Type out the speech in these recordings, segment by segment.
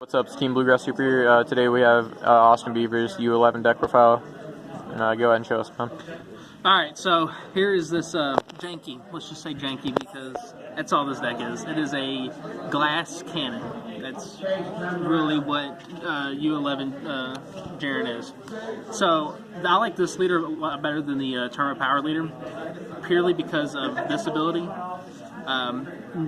What's up, it's Team Bluegrass Super here. Today we have Austin Beavers U11 deck profile. And go ahead and show us, man. Alright, so here is this janky, let's just say janky because that's all this deck is. It is a glass cannon. That's really what U11 Jaren is. So I like this leader a lot better than the Terma Power leader, purely because of this ability.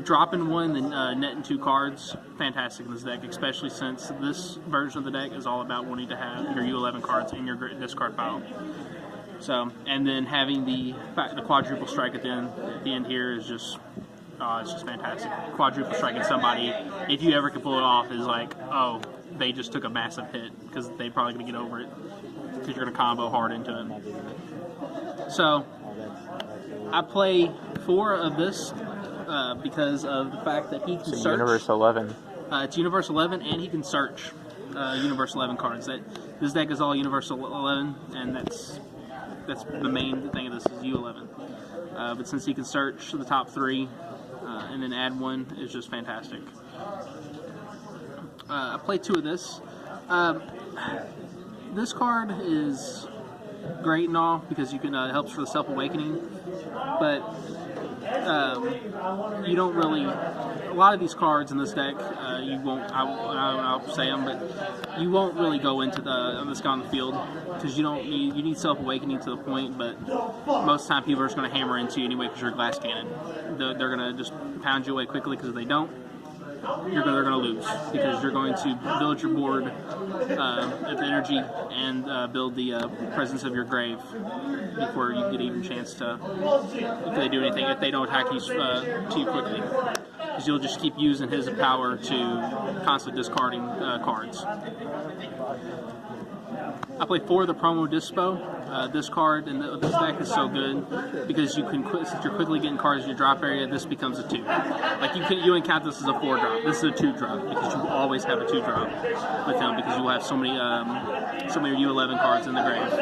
Dropping one and netting 2 cards, fantastic in this deck, especially since this version of the deck is all about wanting to have your U11 cards in your discard pile. So, and then having the quadruple strike at the end here is just, it's just fantastic. Quadruple striking somebody, if you ever can pull it off, is like, oh, they just took a massive hit because they're probably going to get over it because you're going to combo hard into it. So, I play 4 of this. Because of the fact that he can search. Universe 11. It's Universe 11, and he can search Universe 11 cards. This deck is all Universe 11, and that's the main thing of this is U11. But since he can search the top 3 and then add 1, it's just fantastic. I play 2 of this. This card is great and all because you can helps for the self-awakening, but you don't really, a lot of these cards in this deck, you won't, I'll say them, but you won't really go into this guy on the field, because you need self-awakening to the point, but most of the time people are just going to hammer into you anyway because you're a glass cannon. They're going to just pound you away quickly, because if they don't, they're going to lose, because you're going to build your board of energy and build the presence of your grave before you get even a chance to, if they do anything, if they don't attack you too quickly, because you'll just keep using his power to constantly discarding cards. I play 4 of the promo Dispo. This card and this deck is so good because you can, since you're quickly getting cards in your drop area, this becomes a 2. Like you can count this as a 4 drop. This is a 2 drop because you always have a 2 drop with him because you will have so many U11 cards in the grave.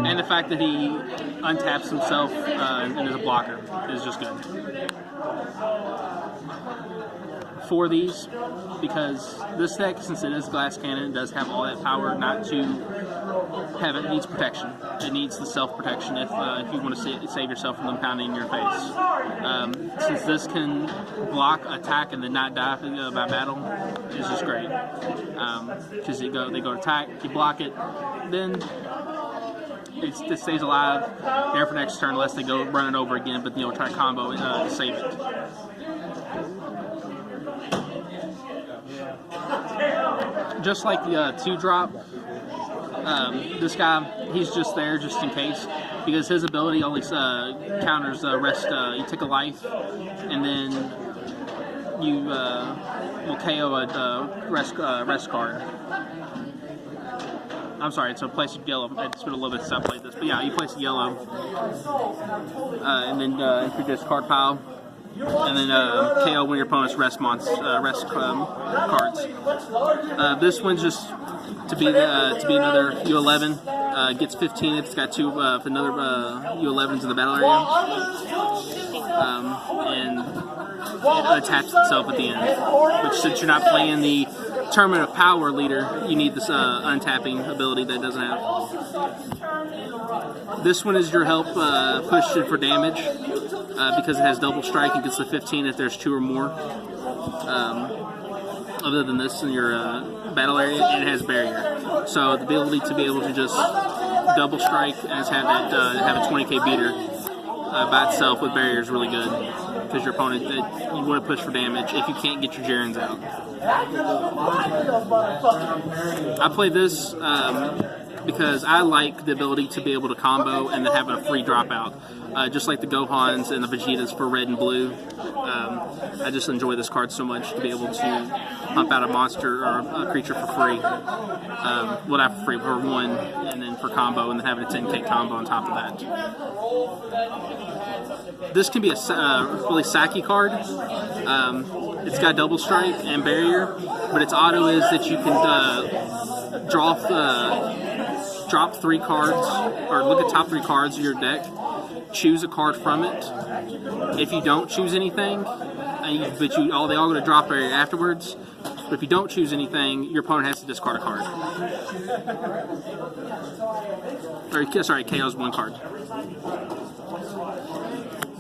And the fact that he untaps himself and is a blocker is just good. 4 of these, because this deck, since it is glass cannon, does have all that power not to have it. It needs protection. It needs the self-protection if you want to save yourself from them pounding in your face. Since this can block, attack, and then not die by battle, it's just great. Because they go attack, you block it, then it stays alive there for next turn unless they go run it over again, but try to combo to save it. Just like the 2 drop, this guy, he's just there just in case, because his ability only counters rest. You take a life, and then you will KO a rest card. I'm sorry, it's a place of yellow. I just put a little bit of stuff like this, but yeah, you place a yellow, and then into your discard pile. And then KO one of your opponent's rest cards. This one's just to be another U11. Gets 15 if it's got 2 another U11s in the battle area, and it attaches itself at the end. Which, since you're not playing the Tournament of Power leader, you need this untapping ability that it doesn't have. This one is your help push it for damage. Because it has double strike and gets the 15 if there's 2 or more. Other than this in your battle area, and it has barrier. So the ability to be able to just double strike and have a 20k beater by itself with barrier is really good, because your opponent, you want to push for damage if you can't get your Jarens out. I play this because I like the ability to be able to combo and then have a free dropout. Just like the Gohans and the Vegetas for red and blue. I just enjoy this card so much to be able to pump out a monster or a creature for free. Well, not for free, for 1, and then for combo, and then having a 10k combo on top of that. This can be a really sacky card. It's got double strike and barrier, but its auto is that you can drop 3 cards, or look at top 3 cards of your deck, choose a card from it. If you don't choose anything, they all go to drop area afterwards, But if you don't choose anything, your opponent has to discard a card. Or, sorry, KO's 1 card.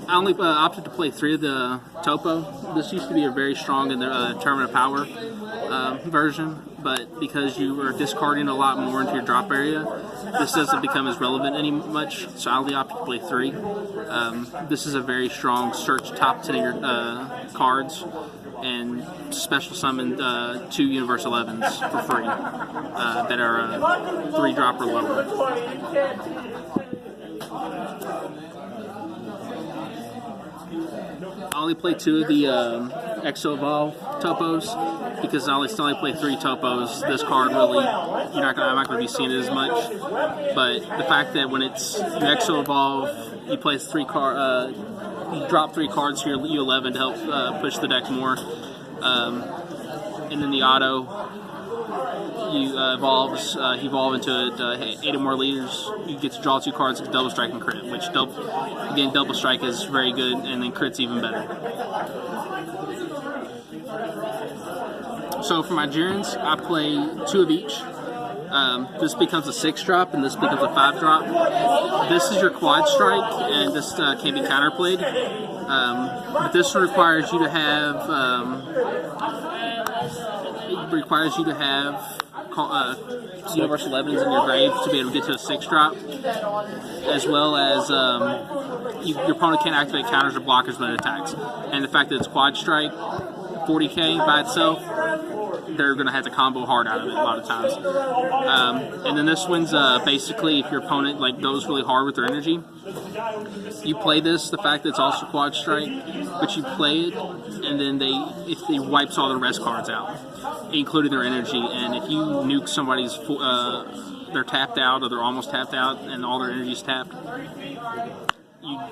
I only opted to play 3 of the Topo. This used to be a very strong in the Tournament of Power version, but because you are discarding a lot more into your drop area, this doesn't become as relevant much, so I only opted to play 3. This is a very strong search top 10 of your cards, and special summon 2 Universe 11s for free that are 3 drop or lower. I only play 2 of the Exo Evolve Topos because I only play 3 Topos. This card really, I'm not going to be seeing it as much. But the fact that when it's you Exo Evolve, you play 3 card, you drop 3 cards to your U11 to help push the deck more, and then the auto. You evolve into 8 or more leaders. You get to draw 2 cards, double strike and crit, which double strike is very good, and then crit's even better. So for my Jirans, I play 2 of each. This becomes a 6 drop, and this becomes a 5 drop. This is your quad strike, and this can be counterplayed. But this requires you to have Universe 11s in your grave to be able to get to a 6 drop, as well as your opponent can't activate counters or blockers when it attacks. And the fact that it's quad strike, 40k by itself, they're going to have to combo hard out of it a lot of times. And then this one's basically if your opponent goes really hard with their energy, you play this. The fact that it's also quad strike, but you play it, and then it wipes all the rest cards out, including their energy. And if you nuke somebody's, they're tapped out or they're almost tapped out, and all their energy's tapped,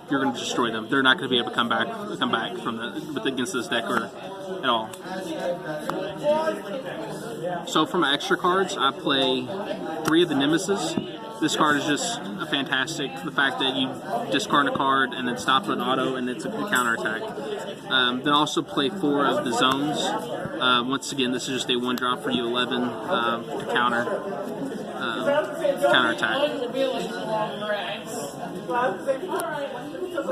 you're going to destroy them. They're not going to be able to come back from against this deck at all. So for my extra cards, I play 3 of the Nemesis. This card is just fantastic. The fact that you discard a card and then stops with auto and it's a counter attack. Then also play 4 of the Zones. Once again, this is just a 1 drop for U11 to counter attack.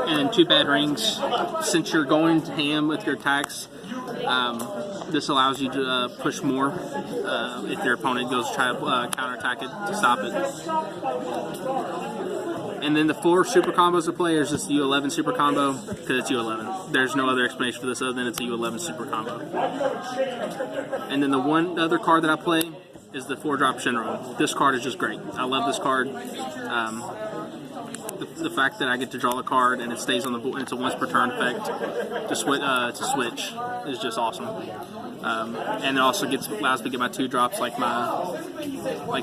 And 2 Bad Rings. Since you're going ham with your attacks, this allows you to push more if your opponent goes to try to counterattack it to stop it. And then the 4 super combos to play is just the U11 super combo because it's U11. There's no other explanation for this other than it's a U11 super combo. And then the one other card that I play is the 4-drop Shinron. This card is just great. I love this card. The fact that I get to draw a card and it stays on the board, and it's a once per turn effect to switch is just awesome. And it also allows me to get my 2 drops like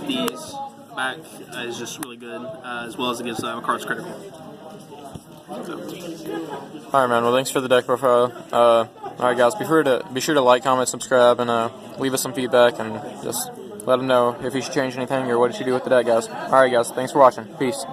these back is just really good, as well as it gives cards critical. So. Alright, man. Well, thanks for the deck profile. Alright, guys. Be sure to like, comment, subscribe, and leave us some feedback, and just let them know if you should change anything or what you should do with the deck, guys. Alright, guys. Thanks for watching. Peace.